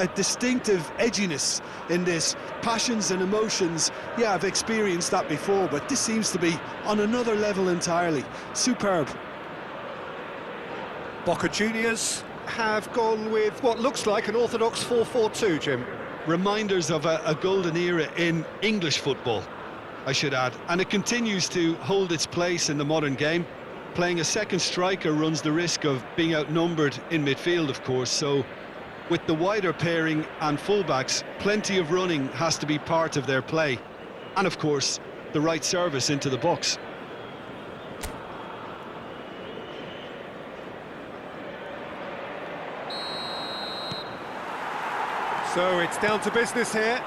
a distinctive edginess in this. Passions and emotions, yeah, I've experienced that before, but this seems to be on another level entirely. Superb. Boca Juniors have gone with what looks like an orthodox 4-4-2, Jim. Reminders of a golden era in English football, I should add, and it continues to hold its place in the modern game. Playing a second striker runs the risk of being outnumbered in midfield, of course, so with the wider pairing and fullbacks, plenty of running has to be part of their play, and of course the right service into the box. So it's down to business here.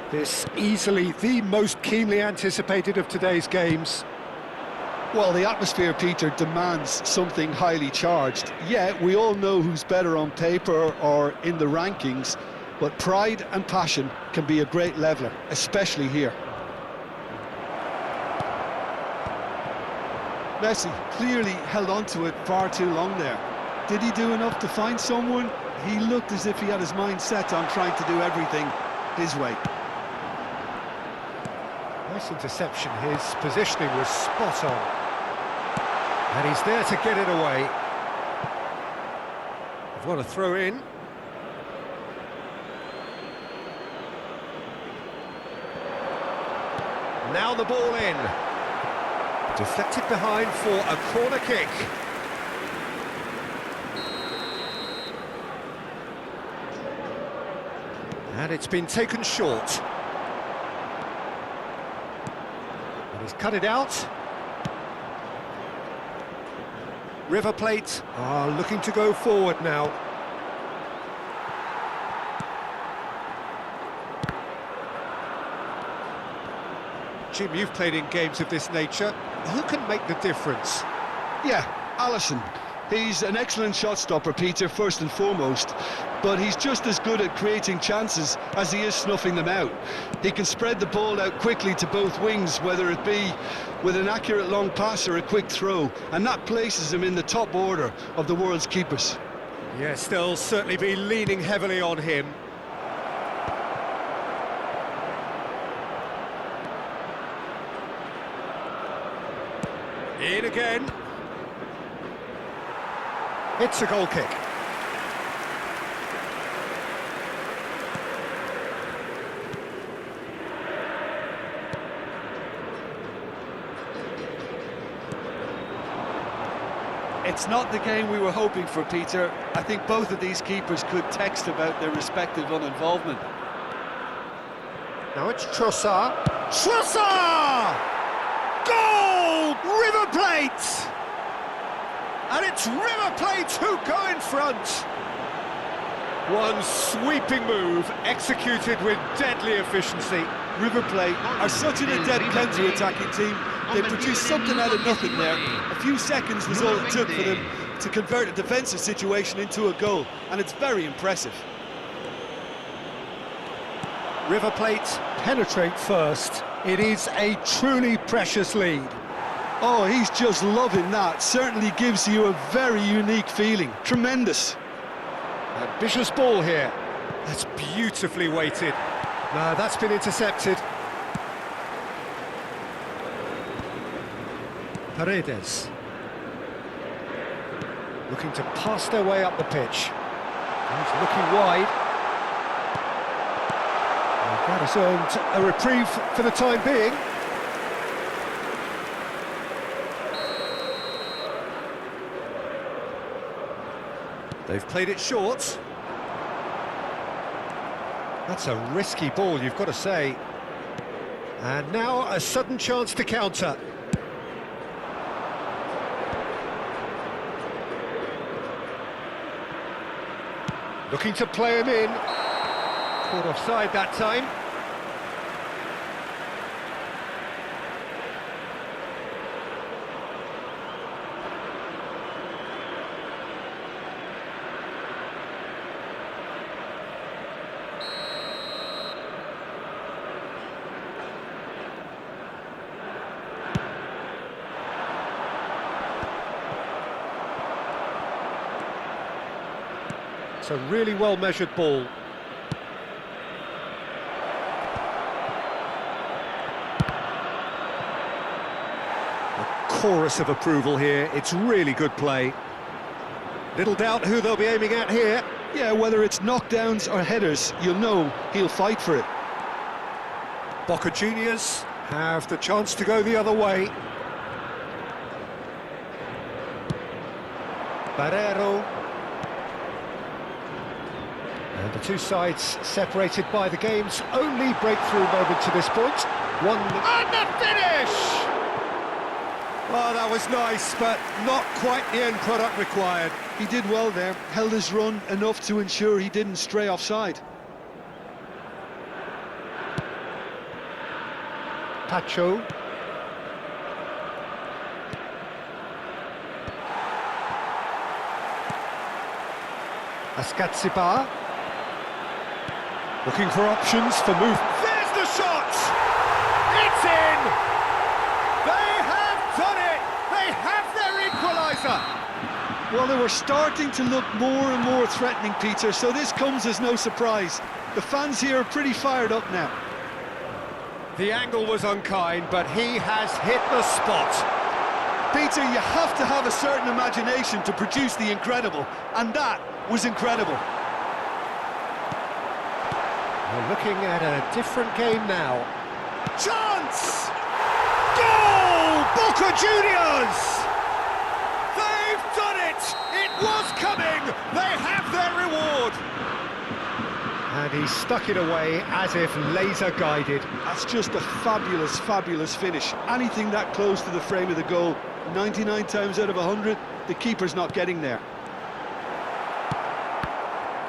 This easily the most keenly anticipated of today's games. Well, the atmosphere, Peter, demands something highly charged. Yeah, we all know who's better on paper or in the rankings, but pride and passion can be a great leveller, especially here. Messi clearly held on to it far too long there. Did he do enough to find someone? He looked as if he had his mind set on trying to do everything his way. Nice interception. His positioning was spot on. And he's there to get it away. They've got a throw in. Now the ball in. Deflected behind for a corner kick. And it's been taken short. And he's cut it out. River Plate are looking to go forward now. Jim, you've played in games of this nature. Who can make the difference? Yeah, Alisson. He's an excellent shot stopper, Peter, first and foremost, but he's just as good at creating chances as he is snuffing them out. He can spread the ball out quickly to both wings, whether it be with an accurate long pass or a quick throw, and that places him in the top order of the world's keepers. Yes, they'll certainly be leaning heavily on him. In again. It's a goal kick. It's not the game we were hoping for, Peter. I think both of these keepers could text about their respective uninvolvement. Now it's Trossard. Trossard! Goal! River Plate! And it's River Plate who go in front. One sweeping move, executed with deadly efficiency. River Plate are such an adept counter-attacking team. They produced something out of nothing there. A few seconds was all it took for them to convert a defensive situation into a goal, and it's very impressive. River Plate penetrate first. It is a truly precious lead. Oh, he's just loving that. Certainly gives you a very unique feeling. Tremendous. Ambitious ball here. That's beautifully weighted. No, that's been intercepted. Paredes. Looking to pass their way up the pitch. He's looking wide. And that has earned a reprieve for the time being. They've played it short. That's a risky ball, you've got to say. And now a sudden chance to counter. Looking to play him in. Caught offside that time. It's a really well-measured ball. A chorus of approval here. It's really good play. Little doubt who they'll be aiming at here. Yeah, whether it's knockdowns or headers, you'll know he'll fight for it. Boca Juniors have the chance to go the other way. Barrero. And the two sides separated by the game's only breakthrough moment to this point. One... And the finish! Oh, that was nice, but not quite the end product required. He did well there, held his run enough to ensure he didn't stray offside. Pacho. Ascatsiba. Looking for options for move. There's the shot! It's in! They have done it! They have their equaliser! Well, they were starting to look more and more threatening, Peter, so this comes as no surprise. The fans here are pretty fired up now. The angle was unkind, but he has hit the spot. Peter, you have to have a certain imagination to produce the incredible, and that was incredible. We're looking at a different game now. Chance! Goal! Boca Juniors! They've done it! It was coming! They have their reward! And he stuck it away as if laser-guided. That's just a fabulous, fabulous finish. Anything that close to the frame of the goal, 99 times out of 100, the keeper's not getting there.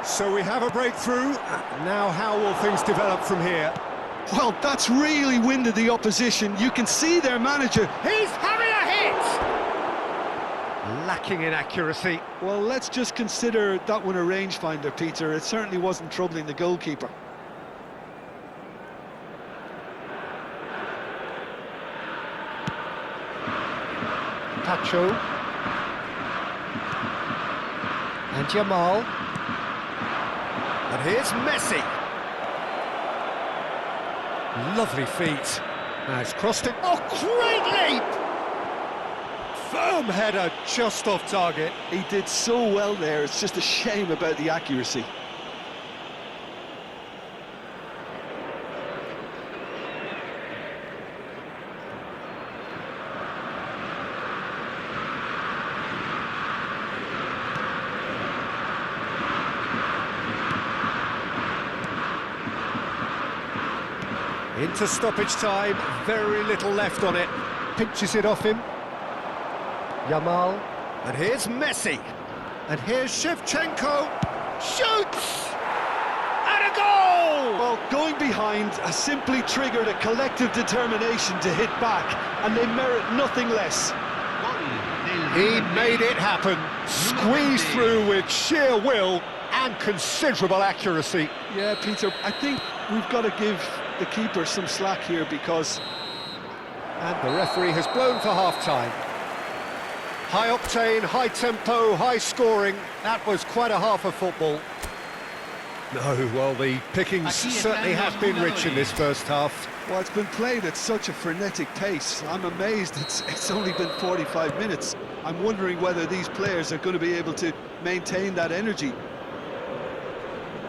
So we have a breakthrough. Now how will things develop from here? Well, that's really winded the opposition. You can see their manager. He's having a hit! Lacking in accuracy. Well, let's just consider that one a rangefinder, Peter. It certainly wasn't troubling the goalkeeper. Pacho. And Jamal. And here's Messi. Lovely feet. Now it's crossed it. Oh, great leap! Firm header just off target. He did so well there, it's just a shame about the accuracy. Into stoppage time, very little left on it. Pinches it off him. Yamal. And here's Messi. And here's Shevchenko. Shoots! And a goal! Well, going behind has simply triggered a collective determination to hit back, and they merit nothing less. He made it happen. Squeezed through with sheer will and considerable accuracy. Yeah, Peter, I think we've got to give the keeper some slack here because... And the referee has blown for half-time. High octane, high tempo, high scoring. That was quite a half of football. No, well, the pickings certainly have been rich in this first half. Well, it's been played at such a frenetic pace. I'm amazed it's only been 45 minutes. I'm wondering whether these players are going to be able to maintain that energy.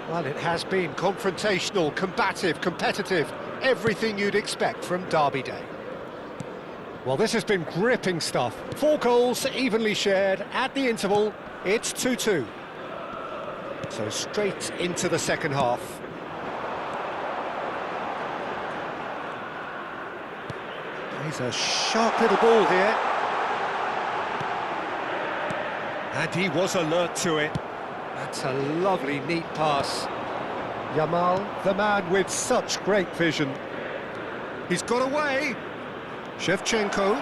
Well, it has been confrontational, combative, competitive, everything you'd expect from Derby Day. Well, this has been gripping stuff. 4 goals evenly shared at the interval. It's 2-2. So straight into the second half. He's a sharp little ball here. And he was alert to it. That's a lovely, neat pass. Yamal, the man with such great vision. He's got away. Shevchenko.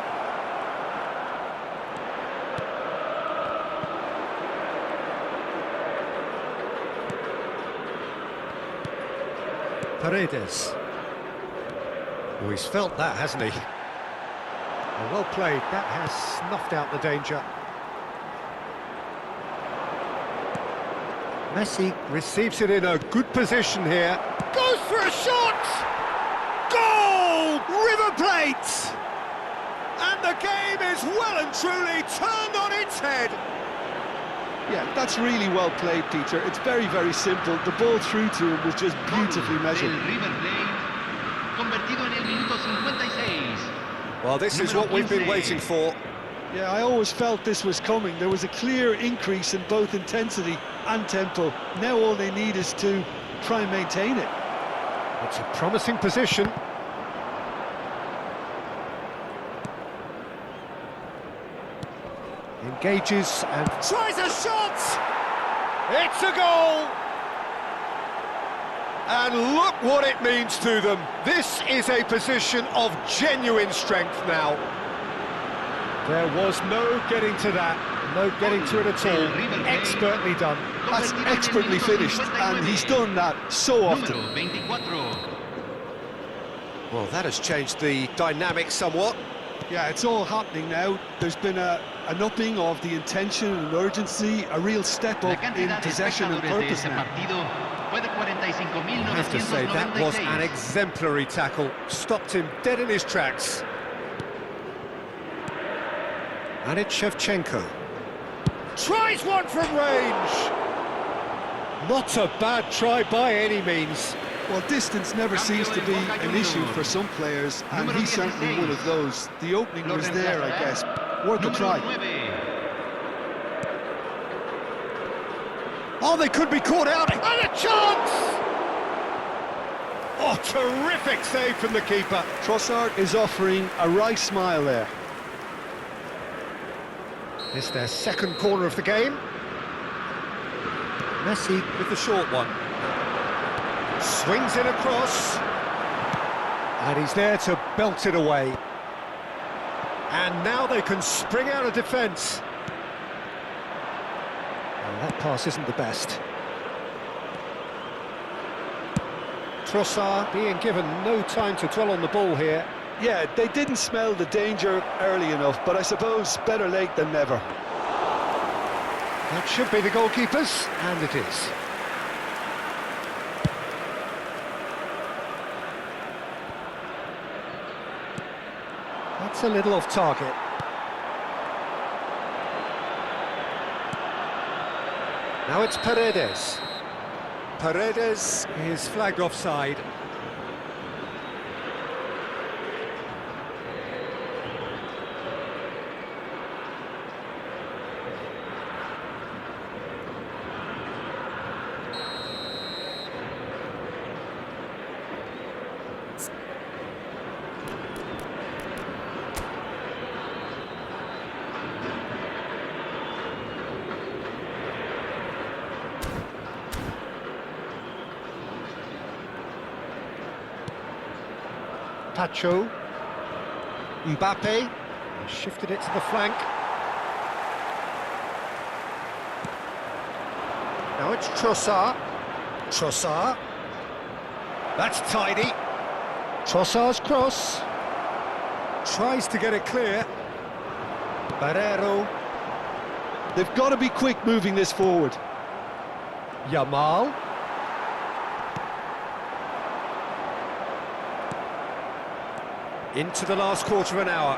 Paredes. Oh, he's felt that, hasn't he? Well played. That has snuffed out the danger. Messi receives it in a good position here. Goes for a shot! Goal! River Plate! And the game is well and truly turned on its head. Yeah, that's really well played, Peter. It's very, very simple. The ball through to him was just beautifully measured. Well, this is what we've been waiting for. Yeah, I always felt this was coming. There was a clear increase in both intensity and tempo. Now all they need is to try and maintain it. It's a promising position. Engages and tries a shot! It's a goal! And look what it means to them. This is a position of genuine strength now. There was no getting to that, no getting to it at all. Expertly done. That's expertly finished, and he's done that so often. Well, that has changed the dynamic somewhat. Yeah, it's all happening now. There's been an upping of the intention and urgency, a real step up in possession and purpose now. I have to say, that was an exemplary tackle. Stopped him dead in his tracks. And it's Shevchenko. Tries one from range! Not a bad try by any means. Well, distance never seems to be an issue for some players, and he's certainly one of those. The opening was there, I guess. Worth a try. Oh, they could be caught out. And a chance! Oh, terrific save from the keeper. Trossard is offering a wry smile there. It's their second corner of the game. Messi with the short one. Swings it across. And he's there to belt it away. And now they can spring out of defence. Well, that pass isn't the best. Trossard being given no time to dwell on the ball here. Yeah, they didn't smell the danger early enough, but I suppose better late than never. That should be the goalkeepers, and it is. That's a little off target. Now it's Paredes. Paredes is flagged offside. Pacho, Mbappe, shifted it to the flank. Now it's Trossard. Trossard. That's tidy. Trossard's cross. Tries to get it clear. Barrero. They've got to be quick moving this forward. Yamal. Into the last quarter of an hour.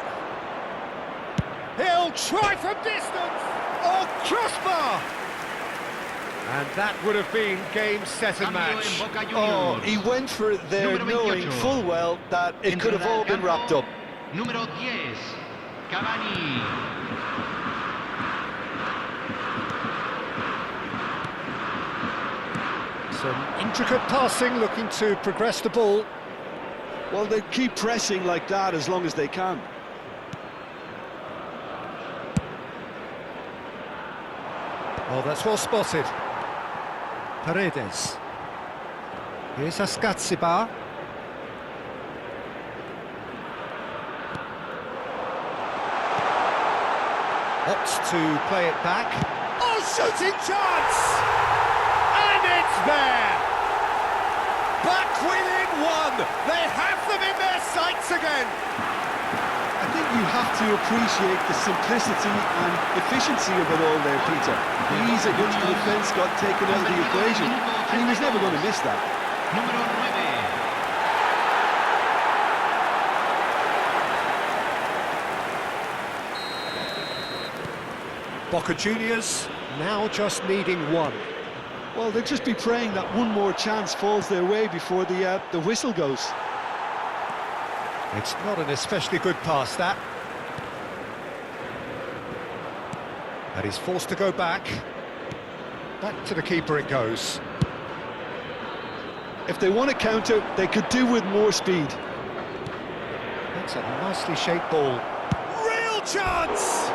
He'll try from distance! Oh, crossbar! And that would have been game, set and match. Oh, he went for it there knowing full well that it could have all been wrapped up. Número 10, Cavani. Some intricate passing, looking to progress the ball. Well, they keep pressing like that as long as they can. Oh, that's well spotted. Paredes. Here's Ascatsibar. Opts to play it back. Oh, shooting chance! And it's there! Back within one! They have them in their sights again! I think you have to appreciate the simplicity and efficiency of it all there, Peter. The ease at which the defence got taken out of the equation, and he was never going to miss that. Número 9. Boca Juniors now just needing one. Well, they'll just be praying that one more chance falls their way before the whistle goes. It's not an especially good pass, that. And he's forced to go back. Back to the keeper it goes. If they want to counter, they could do with more speed. That's a nicely shaped ball. Real chance!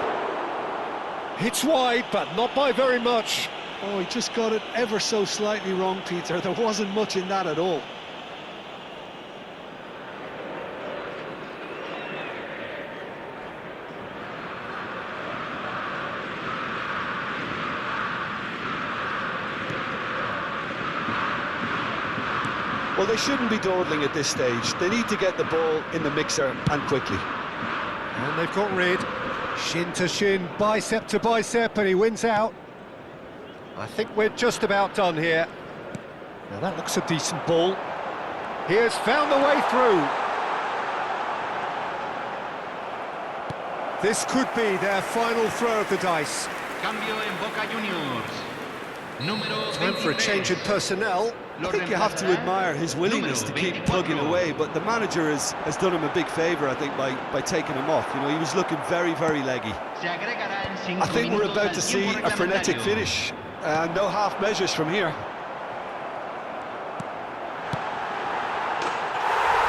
It's wide, but not by very much. Oh, he just got it ever so slightly wrong, Peter. There wasn't much in that at all. Well, they shouldn't be dawdling at this stage. They need to get the ball in the mixer, and quickly. And they've got rid. Shin to shin, bicep to bicep, and he wins out. I think we're just about done here. Now that looks a decent ball. He has found the way through. This could be their final throw of the dice. Cambio en Boca Juniors. Número Time for a 23. change in personnel. I think you have to admire his willingness to keep plugging away, but the manager has done him a big favour, I think, by taking him off. You know, he was looking very, very leggy. Se agregará en 5 I think we're minutos about al to see tiempo a frenetic reglamentario. finish. No half measures from here.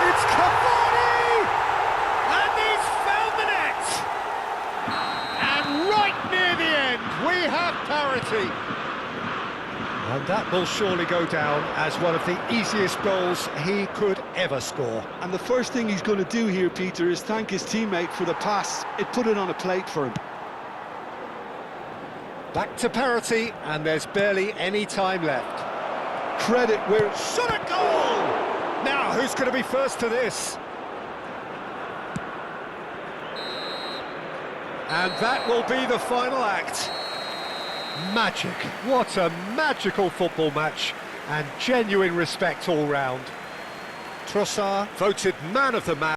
It's Cavani! And he's found the net! And right near the end, we have parity. And that will surely go down as one of the easiest goals he could ever score. And the first thing he's going to do here, Peter, is thank his teammate for the pass. It put it on a plate for him. Back to parity, and there's barely any time left. Credit where... Shot a goal! Now, who's going to be first to this? And that will be the final act. Magic. What a magical football match, and genuine respect all round. Trossard voted man of the match.